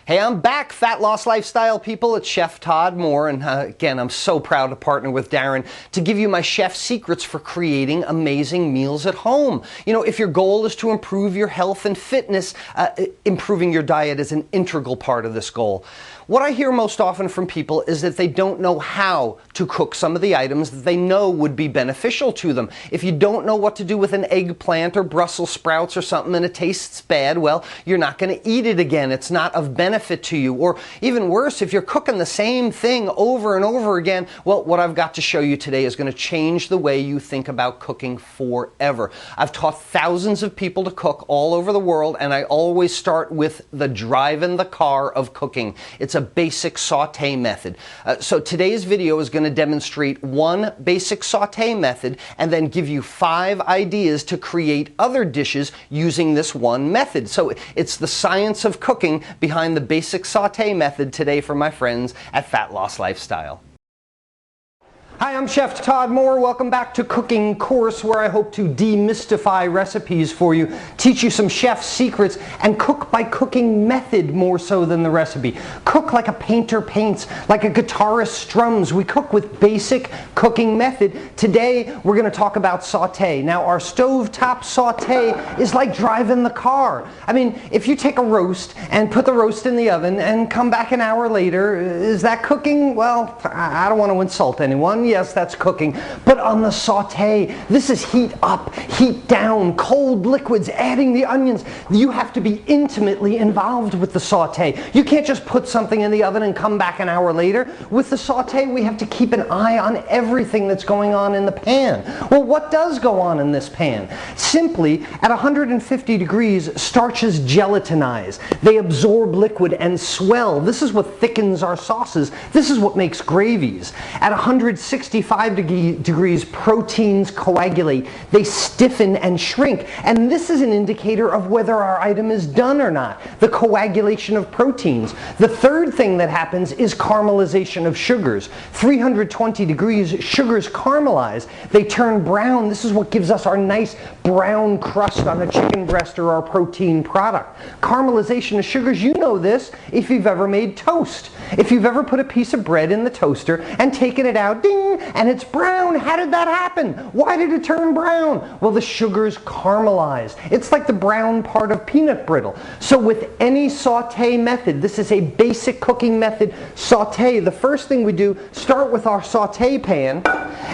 Hey, I'm back, Fat Loss Lifestyle people. It's Chef Todd Moore, and again, I'm so proud to partner with Darin to give you my chef secrets for creating amazing meals at home. You know, if your goal is to improve your health and fitness, improving your diet is an integral part of this goal. What I hear most often from people is that they don't know how to cook some of the items that they know would be beneficial to them. If you don't know what to do with an eggplant or Brussels sprouts or something and it tastes bad, well, you're not going to eat it again. It's not of benefit to you. Or even worse, if you're cooking the same thing over and over again, well, what I've got to show you today is going to change the way you think about cooking forever. I've taught thousands of people to cook all over the world, and I always start with the drive in the car of cooking. It's a basic saute method. So today's video is going to demonstrate one basic saute method and then give you 5 ideas to create other dishes using this one method. So it's the science of cooking behind the basic saute method today for my friends at Fat Loss Lifestyle. Hi, I'm Chef Todd Moore. Welcome back to Cooking Course, where I hope to demystify recipes for you, teach you some chef secrets, and cook by cooking method more so than the recipe. Cook like a painter paints, like a guitarist strums. We cook with basic cooking method. Today, we're going to talk about saute. Now, our stovetop saute is like driving the car. I mean, if you take a roast and put the roast in the oven and come back an hour later, is that cooking? Well, I don't want to insult anyone. Yes, that's cooking. But on the saute, this is heat up, heat down, cold liquids, adding the onions. You have to be intimately involved with the saute. You can't just put something in the oven and come back an hour later. With the saute, we have to keep an eye on everything that's going on in the pan. Well, what does go on in this pan? Simply, at 150 degrees, starches gelatinize. They absorb liquid and swell. This is what thickens our sauces. This is what makes gravies. At 165 degrees, proteins coagulate. They stiffen and shrink. And this is an indicator of whether our item is done or not, the coagulation of proteins. The third thing that happens is caramelization of sugars. 320 degrees, sugars caramelize. They turn brown. This is what gives us our nice brown crust on a chicken breast or our protein product. Caramelization of sugars, you know this if you've ever made toast. If you've ever put a piece of bread in the toaster and taken it out, ding, and it's brown. How did that happen? Why did it turn brown? Well, the sugars caramelized. It's like the brown part of peanut brittle. So with any saute method, this is a basic cooking method, saute. The first thing we do, start with our saute pan,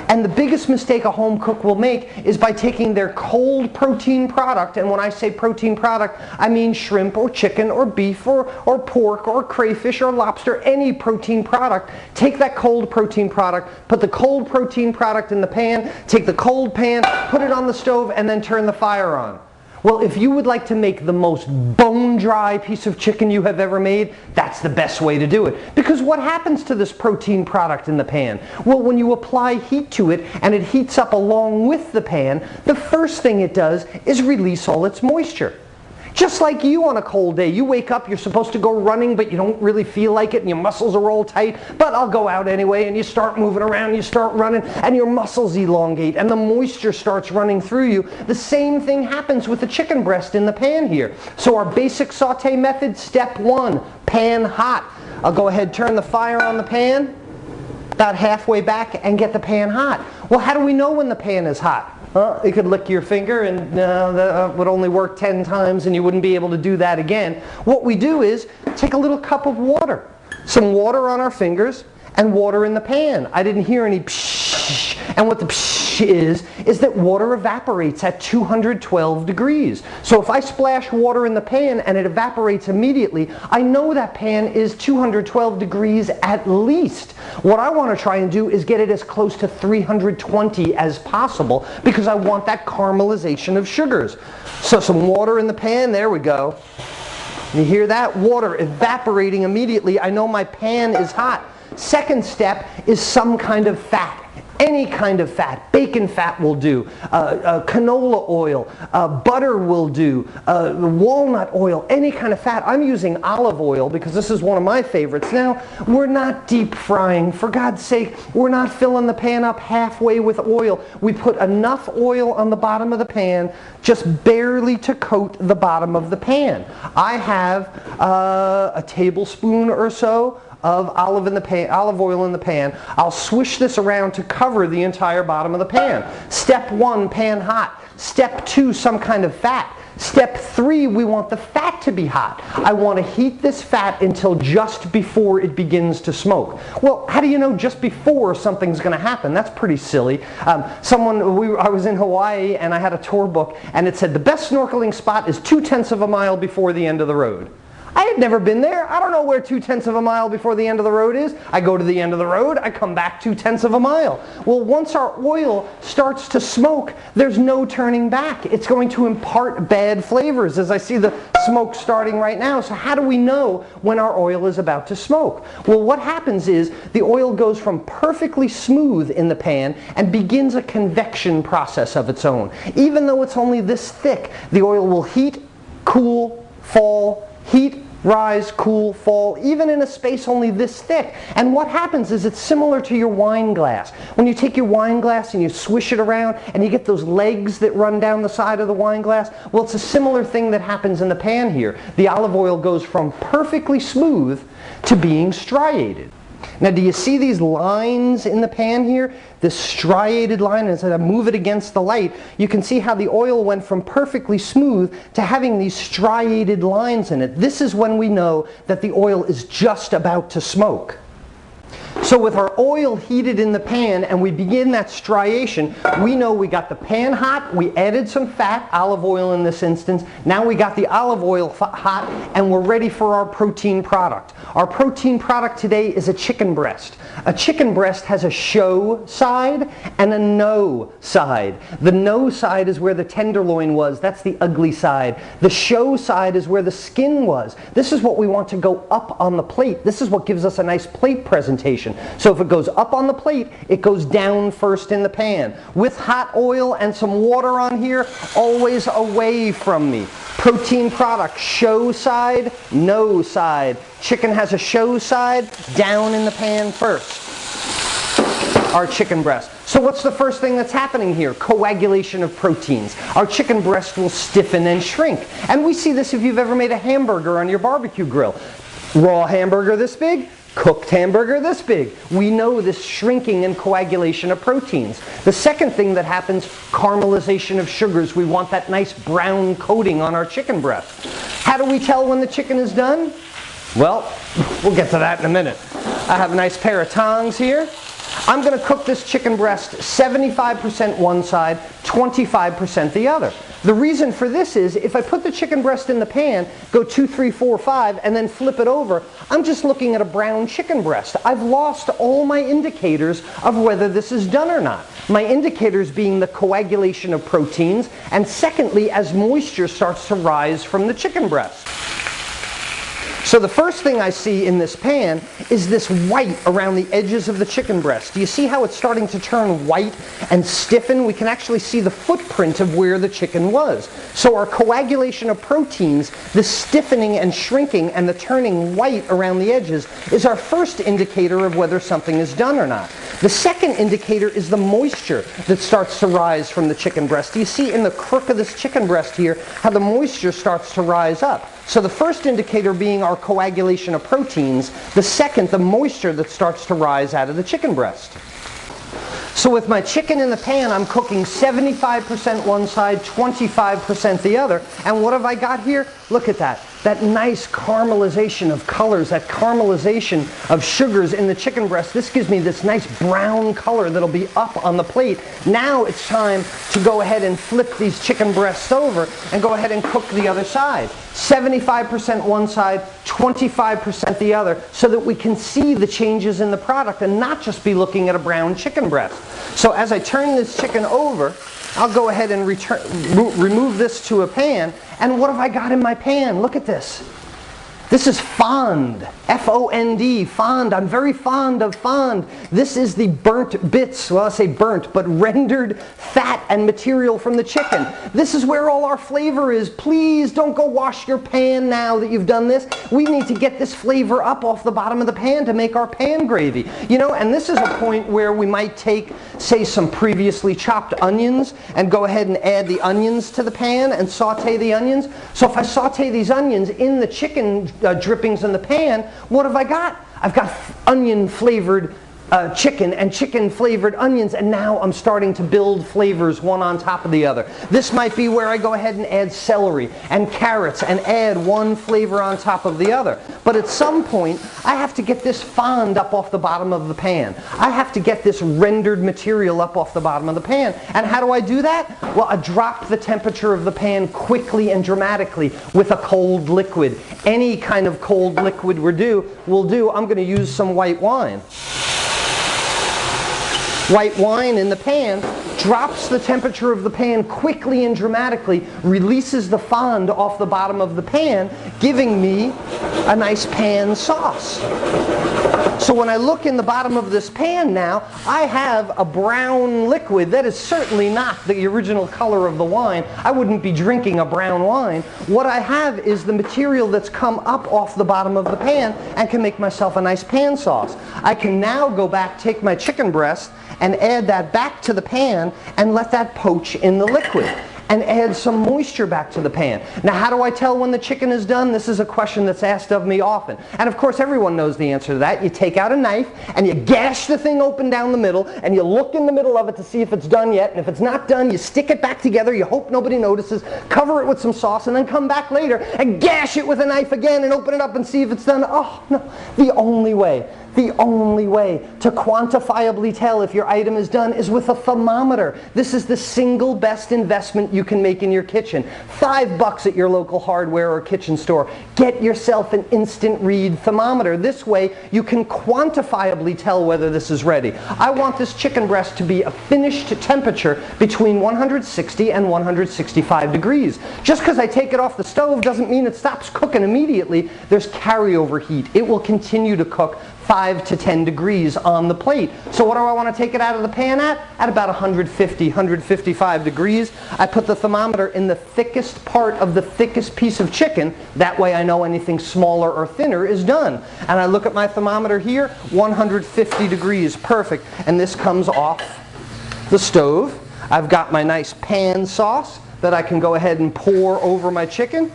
and the biggest mistake a home cook will make is by taking their cold protein product, and when I say protein product, I mean shrimp or chicken or beef or pork or crayfish or lobster, any protein product. Take that cold protein product, put the cold protein product in the pan, take the cold pan, put it on the stove, and then turn the fire on. Well, if you would like to make the most bone-dry piece of chicken you have ever made, that's the best way to do it. Because what happens to this protein product in the pan? Well, when you apply heat to it and it heats up along with the pan, the first thing it does is release all its moisture. Just like you on a cold day, you wake up, you're supposed to go running, but you don't really feel like it, and your muscles are all tight, but I'll go out anyway, and you start moving around, you start running, and your muscles elongate, and the moisture starts running through you. The same thing happens with the chicken breast in the pan here. So our basic saute method, step 1, pan hot. I'll go ahead, turn the fire on the pan, about halfway back, and get the pan hot. Well, how do we know when the pan is hot? You could lick your finger and that would only work 10 times and you wouldn't be able to do that again. What we do is take a little cup of water, some water on our fingers and water in the pan. I didn't hear any psh, and what the psh is that water evaporates at 212 degrees. So if I splash water in the pan and it evaporates immediately, I know that pan is 212 degrees at least. What I want to try and do is get it as close to 320 as possible because I want that caramelization of sugars. So some water in the pan, there we go. You hear that? Water evaporating immediately. I know my pan is hot. Second step is some kind of fat. Any kind of fat. Bacon fat will do. Canola oil. Butter will do. Walnut oil. Any kind of fat. I'm using olive oil because this is one of my favorites. Now, we're not deep frying. For God's sake, we're not filling the pan up halfway with oil. We put enough oil on the bottom of the pan, just barely to coat the bottom of the pan. I have a tablespoon or so of olive oil in the pan. I'll swish this around to cover the entire bottom of the pan. Step 1, pan hot. Step 2, some kind of fat. Step 3, we want the fat to be hot. I want to heat this fat until just before it begins to smoke. Well, how do you know just before something's going to happen? That's pretty silly. I was in Hawaii and I had a tour book and it said the best snorkeling spot is 2/10 of a mile before the end of the road. I had never been there. I don't know where 2/10 of a mile before the end of the road is. I go to the end of the road, I come back 2/10 of a mile. Well, once our oil starts to smoke, there's no turning back. It's going to impart bad flavors, as I see the smoke starting right now. So how do we know when our oil is about to smoke? Well, what happens is the oil goes from perfectly smooth in the pan and begins a convection process of its own. Even though it's only this thick, the oil will heat, cool, fall, heat, rise, cool, fall, even in a space only this thick. And what happens is it's similar to your wine glass. When you take your wine glass and you swish it around and you get those legs that run down the side of the wine glass, well, it's a similar thing that happens in the pan here. The olive oil goes from perfectly smooth to being striated. Now, do you see these lines in the pan here? This striated line, as I move it against the light, you can see how the oil went from perfectly smooth to having these striated lines in it. This is when we know that the oil is just about to smoke. So with our oil heated in the pan and we begin that striation, we know we got the pan hot, we added some fat, olive oil in this instance, now we got the olive oil hot and we're ready for our protein product. Our protein product today is a chicken breast. A chicken breast has a show side and a no side. The no side is where the tenderloin was, that's the ugly side. The show side is where the skin was. This is what we want to go up on the plate. This is what gives us a nice plate presentation. So if it goes up on the plate, it goes down first in the pan. With hot oil and some water on here, always away from me. Protein product, show side, no side. Chicken has a show side, down in the pan first. Our chicken breast. So what's the first thing that's happening here? Coagulation of proteins. Our chicken breast will stiffen and shrink. And we see this if you've ever made a hamburger on your barbecue grill. Raw hamburger this big, cooked hamburger this big. We know this shrinking and coagulation of proteins. The second thing that happens, caramelization of sugars. We want that nice brown coating on our chicken breast. How do we tell when the chicken is done? Well, we'll get to that in a minute. I have a nice pair of tongs here. I'm going to cook this chicken breast 75% one side, 25% the other. The reason for this is if I put the chicken breast in the pan, go 2, 3, 4, 5, and then flip it over, I'm just looking at a brown chicken breast. I've lost all my indicators of whether this is done or not. My indicators being the coagulation of proteins, and secondly, as moisture starts to rise from the chicken breast. So the first thing I see in this pan is this white around the edges of the chicken breast. Do you see how it's starting to turn white and stiffen? We can actually see the footprint of where the chicken was. So our coagulation of proteins, the stiffening and shrinking and the turning white around the edges is our first indicator of whether something is done or not. The second indicator is the moisture that starts to rise from the chicken breast. Do you see in the crook of this chicken breast here how the moisture starts to rise up? So the first indicator being our coagulation of proteins, the second, the moisture that starts to rise out of the chicken breast. So with my chicken in the pan, I'm cooking 75% one side, 25% the other. And what have I got here? Look at that. That nice caramelization of colors, that caramelization of sugars in the chicken breast. This gives me this nice brown color that'll be up on the plate. Now it's time to go ahead and flip these chicken breasts over and go ahead and cook the other side. 75% one side, 25% the other, so that we can see the changes in the product and not just be looking at a brown chicken breast. So as I turn this chicken over, I'll go ahead and remove this to a pan. And what have I got in my pan? Look at this. This is fond, F-O-N-D, fond. I'm very fond of fond. This is the burnt bits, well I say burnt, but rendered fat and material from the chicken. This is where all our flavor is. Please don't go wash your pan now that you've done this. We need to get this flavor up off the bottom of the pan to make our pan gravy. You know, and this is a point where we might take, say, some previously chopped onions and go ahead and add the onions to the pan and saute the onions. So if I saute these onions in the chicken drippings in the pan, what have I got? I've got onion flavored chicken and chicken flavored onions, and now I'm starting to build flavors one on top of the other. This might be where I go ahead and add celery and carrots and add one flavor on top of the other. But at some point, I have to get this fond up off the bottom of the pan. I have to get this rendered material up off the bottom of the pan. And how do I do that? Well, I drop the temperature of the pan quickly and dramatically with a cold liquid. Any kind of cold liquid will do. I'm going to use some white wine. White wine in the pan drops the temperature of the pan quickly and dramatically, releases the fond off the bottom of the pan, giving me a nice pan sauce. So when I look in the bottom of this pan now, I have a brown liquid that is certainly not the original color of the wine. I wouldn't be drinking a brown wine. What I have is the material that's come up off the bottom of the pan and can make myself a nice pan sauce. I can now go back, take my chicken breast, and add that back to the pan and let that poach in the liquid. And add some moisture back to the pan. Now, how do I tell when the chicken is done? This is a question that's asked of me often. And of course, everyone knows the answer to that. You take out a knife and you gash the thing open down the middle and you look in the middle of it to see if it's done yet. And if it's not done, you stick it back together. You hope nobody notices. Cover it with some sauce and then come back later and gash it with a knife again and open it up and see if it's done. Oh, no. The only way to quantifiably tell if your item is done is with a thermometer. This is the single best investment you can make in your kitchen. $5 at your local hardware or kitchen store. Get yourself an instant read thermometer. This way you can quantifiably tell whether this is ready. I want this chicken breast to be a finished temperature between 160 and 165 degrees. Just because I take it off the stove doesn't mean it stops cooking immediately. There's carryover heat. It will continue to cook 5 to 10 degrees on the plate. So what do I want to take it out of the pan at? At about 150, 155 degrees. I put the thermometer in the thickest part of the thickest piece of chicken. That way I know anything smaller or thinner is done. And I look at my thermometer here, 150 degrees, perfect. And this comes off the stove. I've got my nice pan sauce that I can go ahead and pour over my chicken.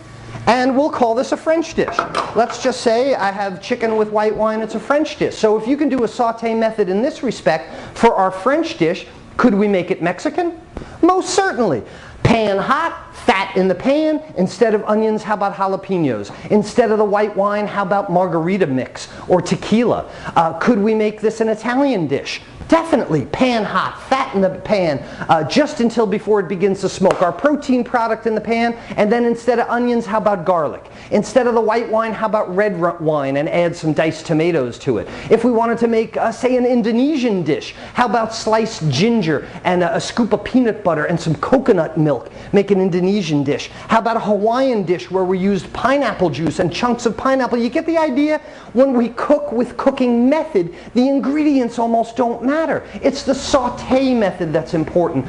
And we'll call this a French dish. Let's just say I have chicken with white wine, it's a French dish. So if you can do a saute method in this respect for our French dish, could we make it Mexican? Most certainly. Pan hot, fat in the pan. Instead of onions, how about jalapenos? Instead of the white wine, how about margarita mix or tequila? Could we make this an Italian dish? Definitely, pan hot, fat in the pan, just until before it begins to smoke. Our protein product in the pan, and then instead of onions, how about garlic? Instead of the white wine, how about red wine and add some diced tomatoes to it? If we wanted to make, say, an Indonesian dish, how about sliced ginger and a scoop of peanut butter and some coconut milk? Make an Indonesian dish. How about a Hawaiian dish where we used pineapple juice and chunks of pineapple? You get the idea? When we cook with cooking method, the ingredients almost don't matter. It's the saute method that's important.